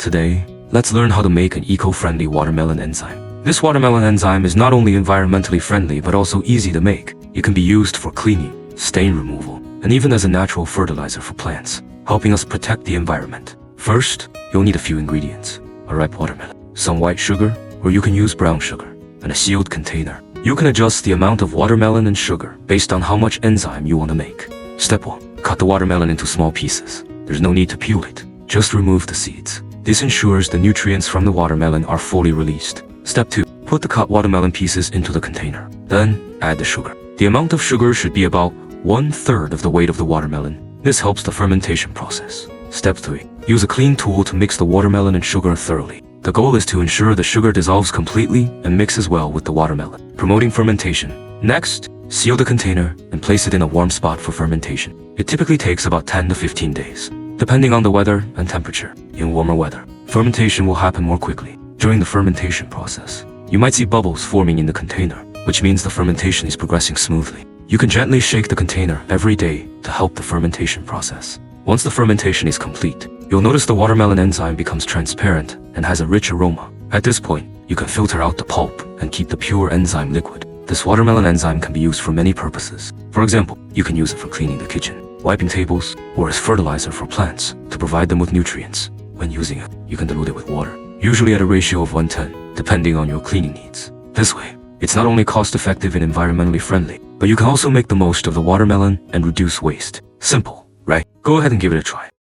Today, let's learn how to make an eco-friendly watermelon enzyme. This watermelon enzyme is not only environmentally friendly but also easy to make. It can be used for cleaning, stain removal, and even as a natural fertilizer for plants, helping us protect the environment. First, you'll need a few ingredients: a ripe watermelon, some white sugar, or you can use brown sugar, and a sealed container. You can adjust the amount of watermelon and sugar based on how much enzyme you want to make. Step 1. Cut the watermelon into small pieces. There's no need to peel it. Just remove the seeds. This ensures the nutrients from the watermelon are fully released. Step 2. Put the cut watermelon pieces into the container. Then, add the sugar. The amount of sugar should be about 1/3 of the weight of the watermelon. This helps the fermentation process. Step 3. Use a clean tool to mix the watermelon and sugar thoroughly. The goal is to ensure the sugar dissolves completely and mixes well with the watermelon, promoting fermentation. Next, seal the container and place it in a warm spot for fermentation. It typically takes about 10 to 15 days, depending on the weather and temperature. In warmer weather, fermentation will happen more quickly. During the fermentation process, you might see bubbles forming in the container, which means the fermentation is progressing smoothly. You can gently shake the container every day to help the fermentation process. Once the fermentation is complete, you'll notice the watermelon enzyme becomes transparent and has a rich aroma. At this point, you can filter out the pulp and keep the pure enzyme liquid. This watermelon enzyme can be used for many purposes. For example, you can use it for cleaning the kitchen, wiping tables, or as fertilizer for plants to provide them with nutrients. When using it, you can dilute it with water, usually at a ratio of 1:10, depending on your cleaning needs. This way, it's not only cost-effective and environmentally friendly, but you can also make the most of the watermelon and reduce waste. Simple, right? Go ahead and give it a try.